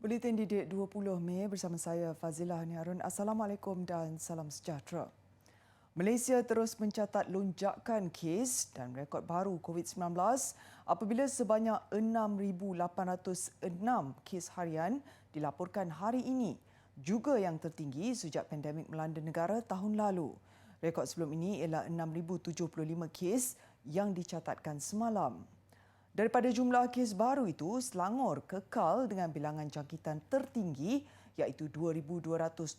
Buletin Didik 20 Mei bersama saya Fazilah Niarun. Assalamualaikum dan salam sejahtera. Malaysia terus mencatat lonjakan kes dan rekod baru COVID-19 apabila sebanyak 6,806 kes harian dilaporkan hari ini, juga yang tertinggi sejak pandemik melanda negara tahun lalu. Rekod sebelum ini ialah 6,075 kes yang dicatatkan semalam. Daripada jumlah kes baru itu, Selangor kekal dengan bilangan jangkitan tertinggi iaitu 2,277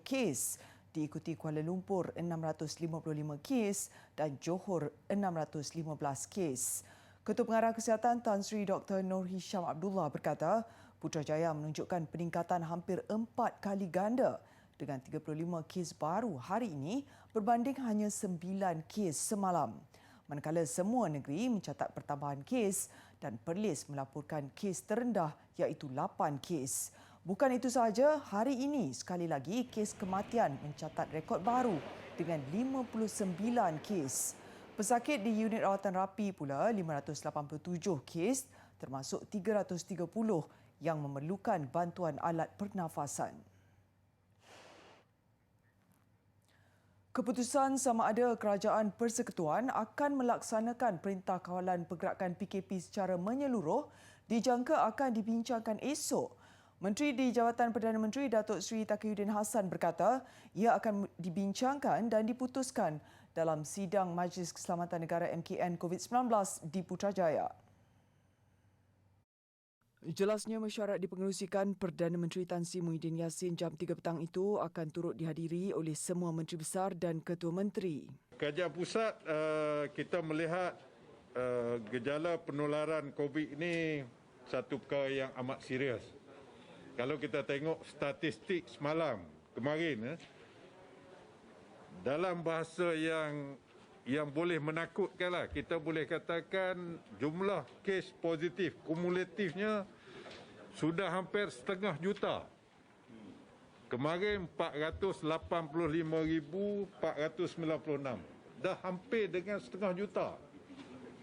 kes, diikuti Kuala Lumpur 655 kes dan Johor 615 kes. Ketua Pengarah Kesihatan Tan Sri Dr. Nur Hisham Abdullah berkata, Putrajaya menunjukkan peningkatan hampir 4 kali ganda dengan 35 kes baru hari ini berbanding hanya 9 kes semalam. Manakala semua negeri mencatat pertambahan kes dan Perlis melaporkan kes terendah iaitu 8 kes. Bukan itu sahaja, hari ini sekali lagi kes kematian mencatat rekod baru dengan 59 kes. Pesakit di unit rawatan rapi pula 587 kes termasuk 330 yang memerlukan bantuan alat pernafasan. Keputusan sama ada Kerajaan Persekutuan akan melaksanakan Perintah Kawalan Pergerakan PKP secara menyeluruh dijangka akan dibincangkan esok. Menteri di Jabatan Perdana Menteri Datuk Seri Taqiyuddin Hassan berkata ia akan dibincangkan dan diputuskan dalam sidang Majlis Keselamatan Negara MKN COVID-19 di Putrajaya. Jelasnya mesyuarat dipengerusikan Perdana Menteri Tan Sri Muhyiddin Yassin jam 3 petang itu akan turut dihadiri oleh semua Menteri Besar dan Ketua Menteri. Kerajaan pusat kita melihat gejala penularan COVID ini satu perkara yang amat serius. Kalau kita tengok statistik semalam, kemarin, dalam bahasa yang boleh menakutkanlah, kita boleh katakan jumlah kes positif kumulatifnya sudah hampir 500,000. Kemarin 485,496. Dah hampir dengan 500,000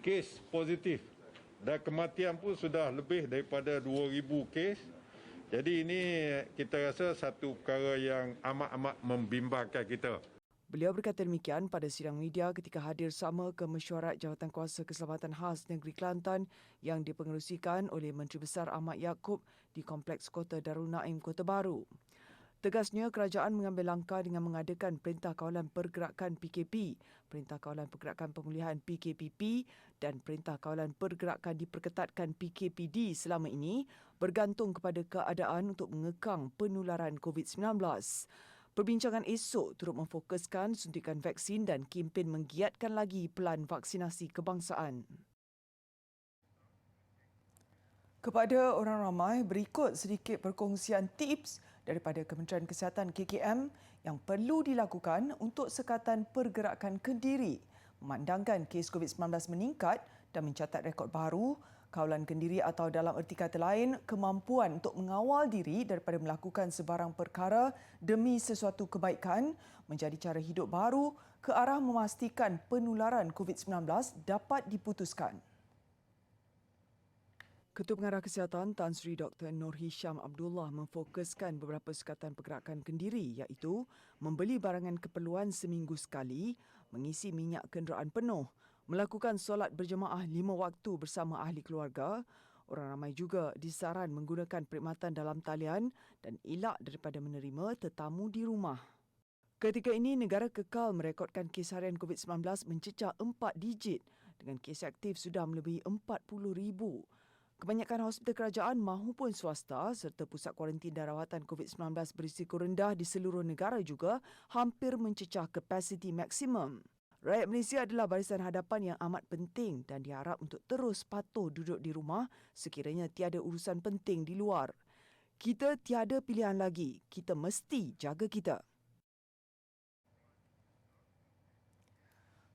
kes positif. Dan kematian pun sudah lebih daripada 2,000 kes. Jadi ini kita rasa satu perkara yang amat-amat membimbangkan kita. Beliau berkata demikian pada sidang media ketika hadir sama ke mesyuarat Jawatankuasa Keselamatan Khas Negeri Kelantan yang dipengerusikan oleh Menteri Besar Ahmad Yaakob di Kompleks Kota Darul Naim, Kota Baru. Tegasnya, kerajaan mengambil langkah dengan mengadakan Perintah Kawalan Pergerakan PKP, Perintah Kawalan Pergerakan Pemulihan PKPP dan Perintah Kawalan Pergerakan Diperketatkan PKPD selama ini bergantung kepada keadaan untuk mengekang penularan COVID-19. Perbincangan esok turut memfokuskan suntikan vaksin dan kempen menggiatkan lagi pelan vaksinasi kebangsaan. Kepada orang ramai, berikut sedikit perkongsian tips daripada Kementerian Kesihatan KKM yang perlu dilakukan untuk sekatan pergerakan kendiri. Memandangkan kes COVID-19 meningkat dan mencatat rekod baru, kawalan kendiri atau dalam erti kata lain, kemampuan untuk mengawal diri daripada melakukan sebarang perkara demi sesuatu kebaikan menjadi cara hidup baru ke arah memastikan penularan COVID-19 dapat diputuskan. Ketua Pengarah Kesihatan Tan Sri Dr. Nur Hisham Abdullah memfokuskan beberapa sukatan pergerakan kendiri iaitu membeli barangan keperluan seminggu sekali, mengisi minyak kenderaan penuh, melakukan solat berjemaah 5 waktu bersama ahli keluarga. Orang ramai juga disaran menggunakan perkhidmatan dalam talian dan elak daripada menerima tetamu di rumah. Ketika ini, negara kekal merekodkan kes harian COVID-19 mencecah 4 digit dengan kes aktif sudah melebihi 40,000. Kebanyakan hospital kerajaan mahupun swasta serta pusat kuarantin dan rawatan COVID-19 berisiko rendah di seluruh negara juga hampir mencecah kapasiti maksimum. Rakyat Malaysia adalah barisan hadapan yang amat penting dan diharap untuk terus patuh duduk di rumah sekiranya tiada urusan penting di luar. Kita tiada pilihan lagi. Kita mesti jaga kita.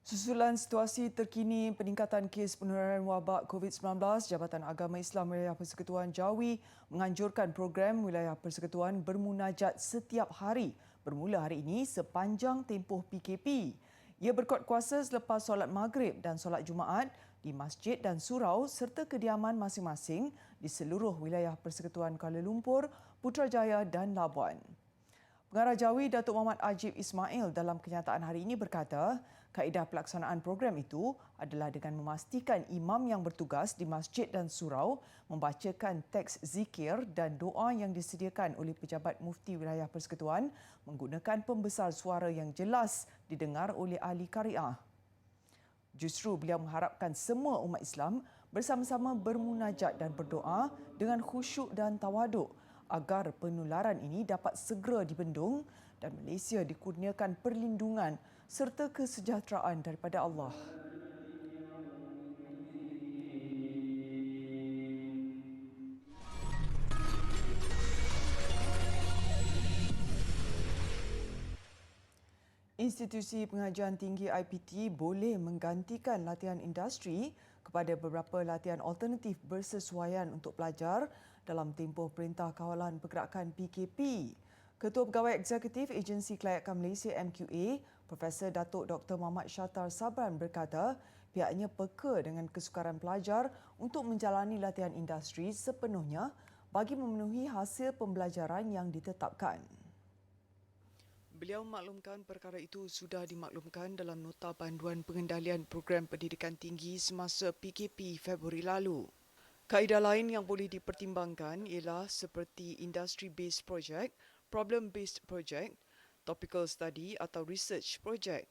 Susulan situasi terkini peningkatan kes penularan wabak COVID-19, Jabatan Agama Islam Wilayah Persekutuan Jawi menganjurkan program Wilayah Persekutuan bermunajat setiap hari bermula hari ini sepanjang tempoh PKP. Ia berkuat kuasa selepas solat Maghrib dan solat Jumaat di masjid dan surau serta kediaman masing-masing di seluruh wilayah Persekutuan Kuala Lumpur, Putrajaya dan Labuan. Pengarah Jawi Datuk Muhammad Ajib Ismail dalam kenyataan hari ini berkata, kaedah pelaksanaan program itu adalah dengan memastikan imam yang bertugas di masjid dan surau membacakan teks zikir dan doa yang disediakan oleh pejabat mufti wilayah persekutuan menggunakan pembesar suara yang jelas didengar oleh ahli qariah. Justru beliau mengharapkan semua umat Islam bersama-sama bermunajat dan berdoa dengan khusyuk dan tawaduk agar penularan ini dapat segera dibendung dan Malaysia dikurniakan perlindungan serta kesejahteraan daripada Allah. Institusi Pengajian Tinggi IPT boleh menggantikan latihan industri kepada beberapa latihan alternatif bersesuaian untuk pelajar dalam tempoh Perintah Kawalan Pergerakan PKP. Ketua Pegawai Eksekutif Agensi Kelayakan Malaysia MQA, Profesor Datuk Dr. Muhammad Shatar Sabran berkata pihaknya peka dengan kesukaran pelajar untuk menjalani latihan industri sepenuhnya bagi memenuhi hasil pembelajaran yang ditetapkan. Beliau memaklumkan perkara itu sudah dimaklumkan dalam Nota Panduan Pengendalian Program Pendidikan Tinggi semasa PKP Februari lalu. Kaedah lain yang boleh dipertimbangkan ialah seperti industry-based project, problem-based project, topical study atau research project.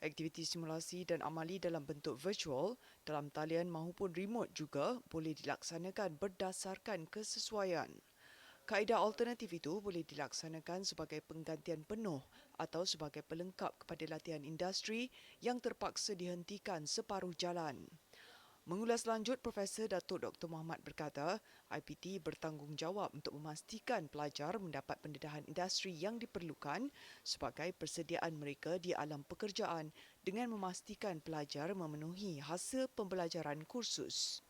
Aktiviti simulasi dan amali dalam bentuk virtual, dalam talian maupun remote juga boleh dilaksanakan berdasarkan kesesuaian. Kaedah alternatif itu boleh dilaksanakan sebagai penggantian penuh atau sebagai pelengkap kepada latihan industri yang terpaksa dihentikan separuh jalan. Mengulas lanjut, Profesor Datuk Dr. Muhammad berkata, IPT bertanggungjawab untuk memastikan pelajar mendapat pendedahan industri yang diperlukan sebagai persediaan mereka di alam pekerjaan dengan memastikan pelajar memenuhi hasil pembelajaran kursus.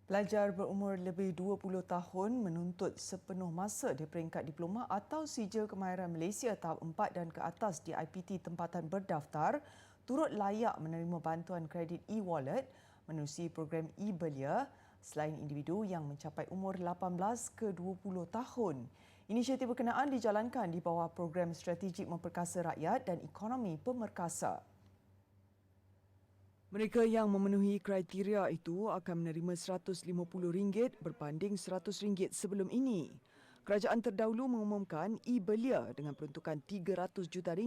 Pelajar berumur lebih 20 tahun menuntut sepenuh masa di peringkat diploma atau sijil kemahiran Malaysia tahap 4 dan ke atas di IPT tempatan berdaftar turut layak menerima bantuan kredit e-wallet menerusi program e-Belia selain individu yang mencapai umur 18 ke 20 tahun. Inisiatif berkenaan dijalankan di bawah program strategik memperkasa rakyat dan ekonomi pemerkasa. Mereka yang memenuhi kriteria itu akan menerima RM150 berbanding RM100 sebelum ini. Kerajaan terdahulu mengumumkan e-Belia dengan peruntukan RM300 juta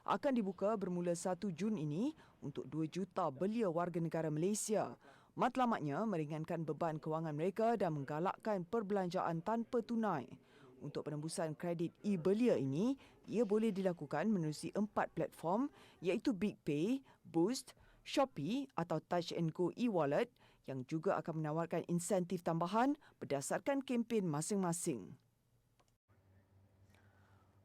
akan dibuka bermula 1 Jun ini untuk 2 juta belia warga negara Malaysia. Matlamatnya meringankan beban kewangan mereka dan menggalakkan perbelanjaan tanpa tunai. Untuk penembusan kredit e-Belia ini, ia boleh dilakukan menerusi 4 platform iaitu BigPay, Boost, Shopee atau Touch & Go e-wallet yang juga akan menawarkan insentif tambahan berdasarkan kempen masing-masing.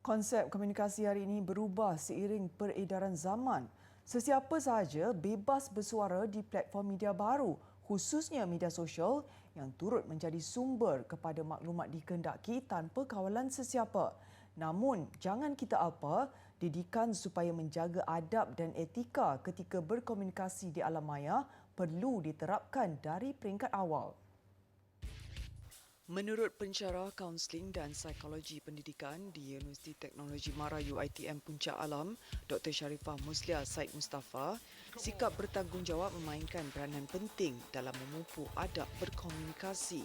Konsep komunikasi hari ini berubah seiring peredaran zaman. Sesiapa sahaja bebas bersuara di platform media baru, khususnya media sosial yang turut menjadi sumber kepada maklumat dikehendaki tanpa kawalan sesiapa. Namun, jangan kita alpa didikan supaya menjaga adab dan etika ketika berkomunikasi di alam maya perlu diterapkan dari peringkat awal. Menurut pensyarah kaunseling dan psikologi pendidikan di Universiti Teknologi Mara UiTM Puncak Alam, Dr. Sharifah Muslia Said Mustafa, sikap bertanggungjawab memainkan peranan penting dalam memupuk adab berkomunikasi.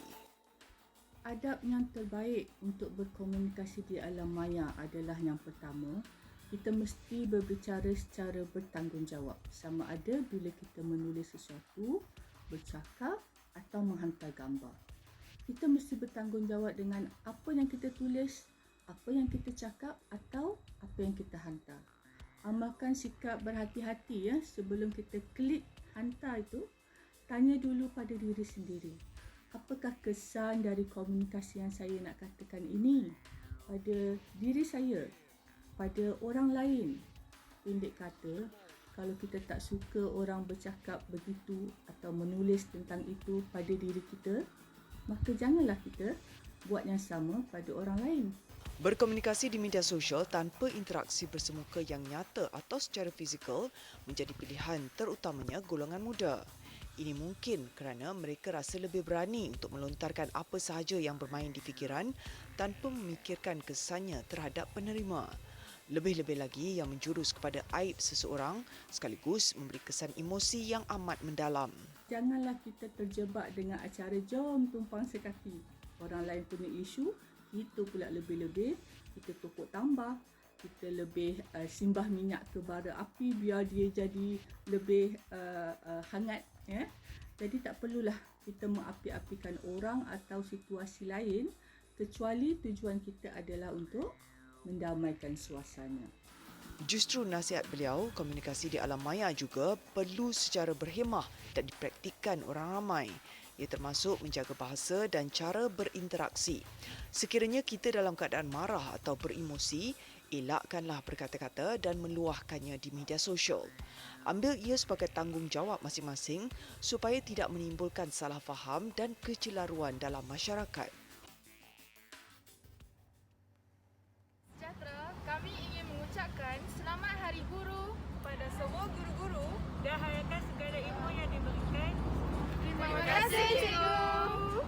Adab yang terbaik untuk berkomunikasi di alam maya adalah yang pertama, kita mesti berbicara secara bertanggungjawab. Sama ada bila kita menulis sesuatu, bercakap atau menghantar gambar. Kita mesti bertanggungjawab dengan apa yang kita tulis, apa yang kita cakap atau apa yang kita hantar. Amalkan sikap berhati-hati sebelum kita klik hantar itu, tanya dulu pada diri sendiri. Apakah kesan dari komunikasi yang saya nak katakan ini pada diri saya, pada orang lain? Pendek kata, kalau kita tak suka orang bercakap begitu atau menulis tentang itu pada diri kita, maka janganlah kita buat yang sama pada orang lain. Berkomunikasi di media sosial tanpa interaksi bersemuka yang nyata atau secara fizikal menjadi pilihan terutamanya golongan muda. Ini mungkin kerana mereka rasa lebih berani untuk melontarkan apa sahaja yang bermain di fikiran tanpa memikirkan kesannya terhadap penerima. Lebih-lebih lagi yang menjurus kepada aib seseorang sekaligus memberi kesan emosi yang amat mendalam. Janganlah kita terjebak dengan acara jom tumpang sekaki. Orang lain punya isu, kita pula lebih-lebih, kita tukuk tambah, kita lebih simbah minyak ke bara api biar dia jadi lebih hangat. Ya? Jadi tak perlulah kita mengapi-apikan orang atau situasi lain kecuali tujuan kita adalah untuk mendamaikan suasana. Justru nasihat beliau, komunikasi di alam maya juga perlu secara berhemah dan dipraktikkan orang ramai. Ia termasuk menjaga bahasa dan cara berinteraksi. Sekiranya kita dalam keadaan marah atau beremosi, elakkanlah berkata-kata dan meluahkannya di media sosial. Ambil ia sebagai tanggungjawab masing-masing supaya tidak menimbulkan salah faham dan kecelaruan dalam masyarakat. Sejahtera, kami ingin mengucapkan Selamat Hari Guru kepada semua guru-guru dan harapkan segala ilmu yang diberikan. Terima kasih, Cikgu.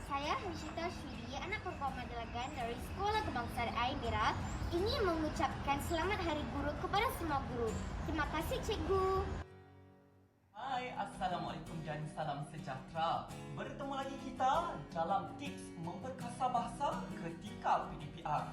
Saya Hishita Shiri, anak perempuan Madelagan dari Sekolah Kebangsaan Air Merah, ingin mengucapkan Selamat Hari Guru kepada semua guru. Terima kasih, Cikgu. Hai, Assalamualaikum dan salam sejahtera. Bertemu lagi kita dalam tips memperkasa bahasa ketika PDPR.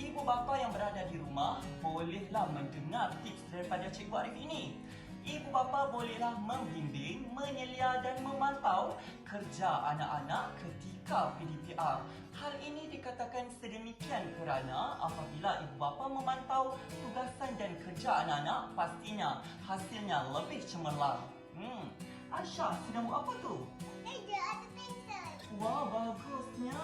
Ibu bapa yang berada di rumah bolehlah mendengar tips daripada Cikgu Arif ini. Ibu bapa bolehlah membimbing, menyelia dan memantau kerja anak-anak ketika PDPR. Hal ini dikatakan sedemikian kerana apabila ibu bapa memantau tugasan dan kerja anak-anak, pastinya hasilnya lebih cemerlang. Asha, sedang buat apa tu? Meja ada pensel. Wah, bagusnya.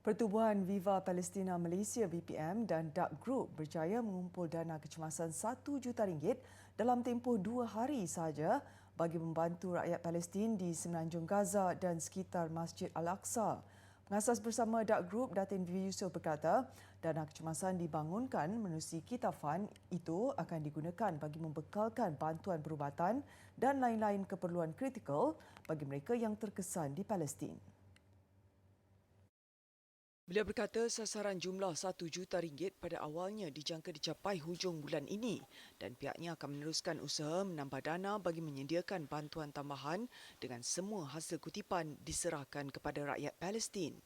Pertubuhan Viva Palestina Malaysia VPM dan Dark Group berjaya mengumpul dana kecemasan RM1 juta dalam tempoh 2 hari sahaja bagi membantu rakyat Palestin di Semenanjung Gaza dan sekitar Masjid Al-Aqsa. Pengasas bersama Dark Group, Datin V. Yusof berkata, dana kecemasan dibangunkan menerusi kitafan itu akan digunakan bagi membekalkan bantuan perubatan dan lain-lain keperluan kritikal bagi mereka yang terkesan di Palestin. Beliau berkata sasaran jumlah RM1 juta pada awalnya dijangka dicapai hujung bulan ini dan pihaknya akan meneruskan usaha menambah dana bagi menyediakan bantuan tambahan dengan semua hasil kutipan diserahkan kepada rakyat Palestin.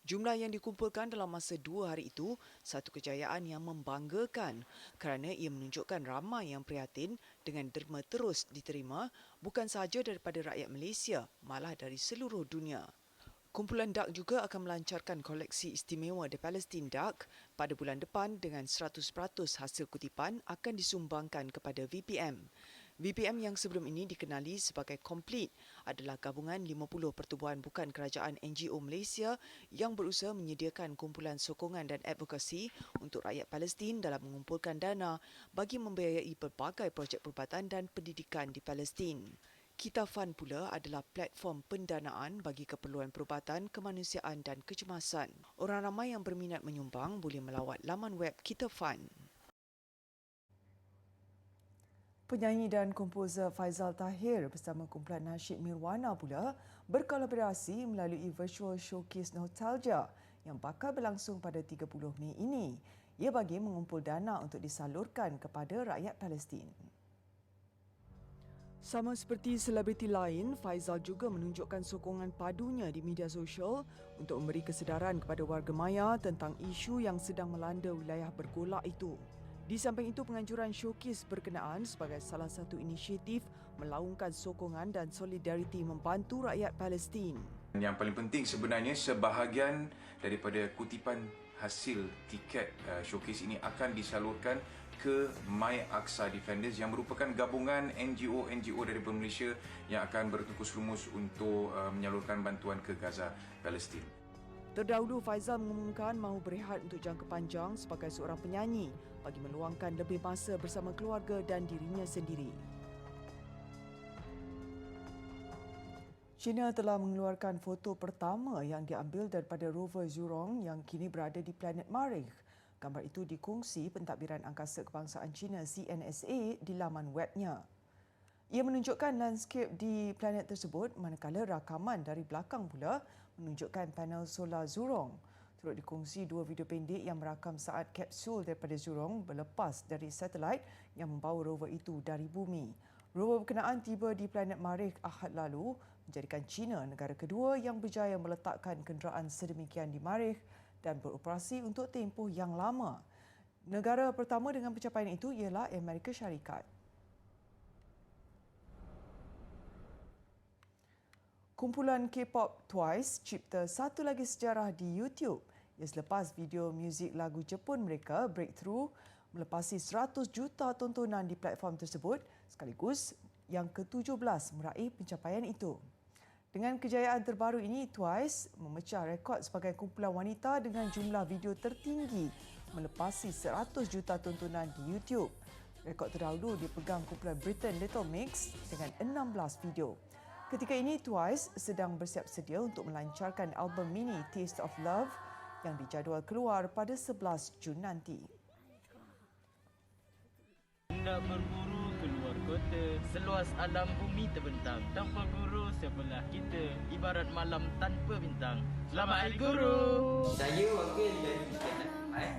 Jumlah yang dikumpulkan dalam masa 2 hari itu satu kejayaan yang membanggakan kerana ia menunjukkan ramai yang prihatin dengan derma terus diterima bukan sahaja daripada rakyat Malaysia, malah dari seluruh dunia. Kumpulan DARK juga akan melancarkan koleksi istimewa The Palestine DARK pada bulan depan dengan 100% hasil kutipan akan disumbangkan kepada VPM. VPM yang sebelum ini dikenali sebagai Complete adalah gabungan 50 pertubuhan bukan kerajaan NGO Malaysia yang berusaha menyediakan kumpulan sokongan dan advokasi untuk rakyat Palestin dalam mengumpulkan dana bagi membiayai pelbagai projek perubatan dan pendidikan di Palestin. Kitafan pula adalah platform pendanaan bagi keperluan perubatan, kemanusiaan dan kecemasan. Orang ramai yang berminat menyumbang boleh melawat laman web Kitafan. Penyanyi dan komposer Faizal Tahir bersama kumpulan nasyid Mirwana pula berkolaborasi melalui virtual showcase Nostalgia yang bakal berlangsung pada 30 Mei ini. Ia bagi mengumpul dana untuk disalurkan kepada rakyat Palestin. Sama seperti selebriti lain, Faizal juga menunjukkan sokongan padunya di media sosial untuk memberi kesedaran kepada warga maya tentang isu yang sedang melanda wilayah bergolak itu. Di samping itu, penganjuran showcase berkenaan sebagai salah satu inisiatif melaungkan sokongan dan solidariti membantu rakyat Palestin. Yang paling penting sebenarnya sebahagian daripada kutipan hasil tiket showcase ini akan disalurkan ke My Aqsa Defenders yang merupakan gabungan NGO daripada Malaysia yang akan bertungkus lumus untuk menyalurkan bantuan ke Gaza, Palestin. Terdahulu, Faizal mengumumkan mahu berehat untuk jangka panjang sebagai seorang penyanyi bagi meluangkan lebih masa bersama keluarga dan dirinya sendiri. China telah mengeluarkan foto pertama yang diambil daripada rover Zhurong yang kini berada di planet Marikh. Gambar itu dikongsi Pentadbiran Angkasa Kebangsaan China CNSA di laman webnya. Ia menunjukkan lanskip di planet tersebut, manakala rakaman dari belakang pula menunjukkan panel solar Zhurong. Turut dikongsi 2 video pendek yang merakam saat kapsul daripada Zhurong berlepas dari satelit yang membawa rover itu dari bumi. Rover berkenaan tiba di planet Marikh Ahad lalu, menjadikan China negara kedua yang berjaya meletakkan kenderaan sedemikian di Marikh dan beroperasi untuk tempoh yang lama. Negara pertama dengan pencapaian itu ialah Amerika Syarikat. Kumpulan K-pop Twice cipta satu lagi sejarah di YouTube. Ia selepas video muzik lagu Jepun mereka Breakthrough melepasi 100 juta tontonan di platform tersebut sekaligus yang ke-17 meraih pencapaian itu. Dengan kejayaan terbaru ini, Twice memecah rekod sebagai kumpulan wanita dengan jumlah video tertinggi melepasi 100 juta tontonan di YouTube. Rekod terdahulu dipegang kumpulan Britain Little Mix dengan 16 video. Ketika ini, Twice sedang bersiap sedia untuk melancarkan album mini Taste of Love yang dijadual keluar pada 11 Jun nanti. Nak berburu keluar kota, seluas alam bumi terbentang. Tanpa guru sebelah kita, ibarat malam tanpa bintang. Selamat Hari Guru! Saya wakil dari Ikatan Ahmad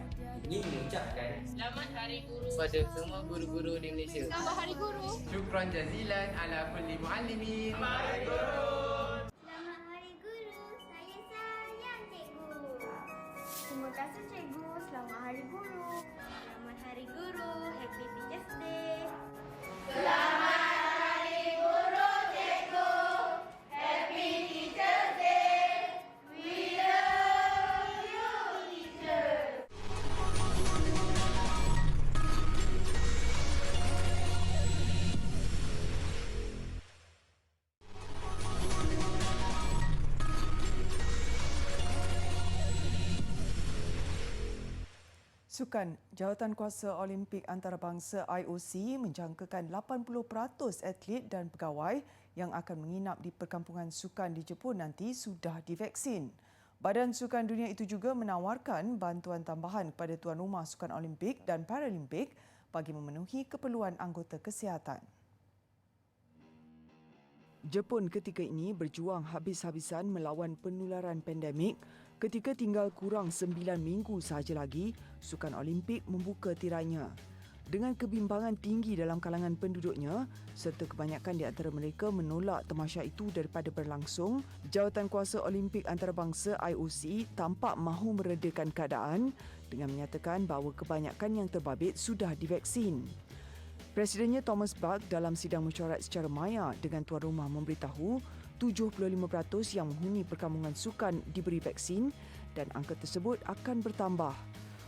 ingin mengucapkan Selamat Hari Guru kepada semua guru-guru di Malaysia. Selamat Hari Guru. Syukran jazilan ala kulli muallimin. Selamat Hari Guru! Selamat Hari Guru, saya sayang cikgu. Terima kasih cikgu, selamat Hari Guru. Selamat Hari Guru, Happy Teachers Day. Selamat Hari Guru cikgu, Happy Teachers Day. We love you teachers. Sukan, Jawatankuasa Olimpik Antarabangsa IOC menjangkakan 80% atlet dan pegawai yang akan menginap di perkampungan sukan di Jepun nanti sudah divaksin. Badan Sukan Dunia itu juga menawarkan bantuan tambahan kepada tuan rumah Sukan Olimpik dan Paralimpik bagi memenuhi keperluan anggota kesihatan. Jepun ketika ini berjuang habis-habisan melawan penularan pandemik ketika tinggal kurang 9 minggu sahaja lagi Sukan Olimpik membuka tirainya. Dengan kebimbangan tinggi dalam kalangan penduduknya serta kebanyakan di antara mereka menolak tamasya itu daripada berlangsung, Jawatankuasa Olimpik Antarabangsa IOC tampak mahu meredakan keadaan dengan menyatakan bahawa kebanyakan yang terbabit sudah divaksin. Presidennya Thomas Bach dalam sidang mesyuarat secara maya dengan tuan rumah memberitahu 75% yang menghuni perkampungan sukan diberi vaksin dan angka tersebut akan bertambah.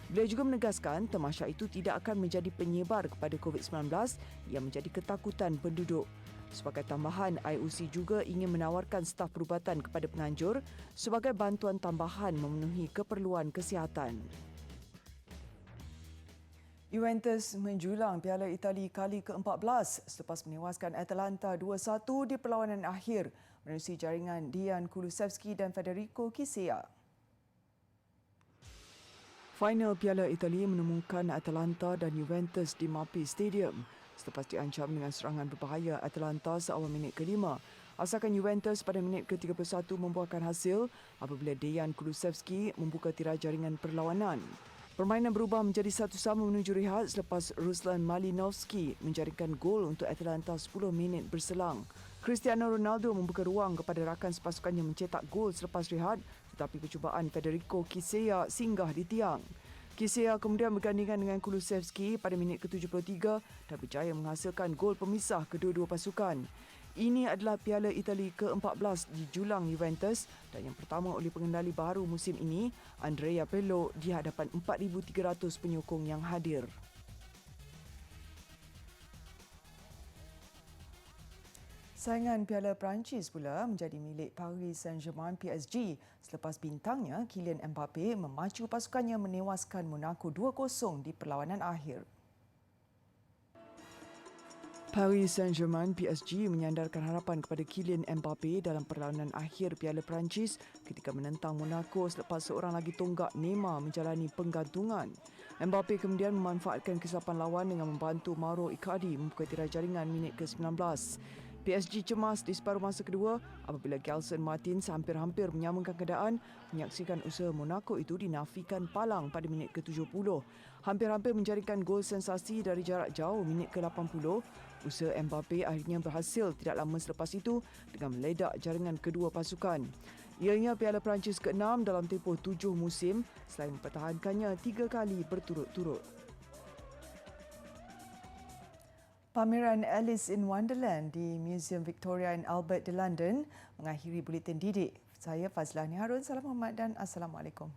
Beliau juga menegaskan tamasya itu tidak akan menjadi penyebar kepada COVID-19 yang menjadi ketakutan penduduk. Sebagai tambahan, IOC juga ingin menawarkan staf perubatan kepada penganjur sebagai bantuan tambahan memenuhi keperluan kesihatan. Juventus menjulang Piala Itali kali ke-14 selepas menewaskan Atalanta 2-1 di perlawanan akhir menerusi jaringan Dejan Kulusevski dan Federico Chiesa. Final Piala Itali menemukan Atalanta dan Juventus di Mapei Stadium selepas diancam dengan serangan berbahaya Atalanta seawal minit ke-5. Asalkan Juventus pada minit ke-31 membuahkan hasil apabila Dejan Kulusevski membuka tirai jaringan perlawanan. Permainan berubah menjadi 1-1 menuju rehat selepas Ruslan Malinovski menjaringkan gol untuk Atalanta 10 minit berselang. Cristiano Ronaldo membuka ruang kepada rakan sepasukannya mencetak gol selepas rehat tetapi percubaan Federico Chiesa singgah di tiang. Chiesa kemudian bergandingan dengan Kulusevski pada minit ke-73 dan berjaya menghasilkan gol pemisah kedua-dua pasukan. Ini adalah Piala Itali ke-14 dijulang Juventus dan yang pertama oleh pengendali baru musim ini, Andrea Pirlo, di hadapan 4,300 penyokong yang hadir. Saingan Piala Perancis pula menjadi milik Paris Saint-Germain PSG selepas bintangnya Kylian Mbappe memacu pasukannya menewaskan Monaco 2-0 di perlawanan akhir. Paris Saint-Germain PSG menyandarkan harapan kepada Kylian Mbappe dalam perlawanan akhir Piala Perancis ketika menentang Monaco selepas seorang lagi tonggak Neymar menjalani penggantungan. Mbappe kemudian memanfaatkan kesilapan lawan dengan membantu Mauro Icardi membuka tirai jaringan minit ke-19. PSG cemas di separuh masa kedua apabila Gelson Martins hampir-hampir menyamakan keadaan menyaksikan usaha Monaco itu dinafikan palang pada minit ke-70. Hampir-hampir menjaringkan gol sensasi dari jarak jauh minit ke-80. Usaha Mbappe akhirnya berhasil tidak lama selepas itu dengan meledak jaringan kedua pasukan. Ianya Piala Perancis ke-6 dalam tempoh 7 musim selain mempertahankannya 3 kali berturut-turut. Pameran Alice in Wonderland di Museum Victoria and Albert di London mengakhiri buletin didik. Saya Fazlani Harun, salam hormat dan Assalamualaikum.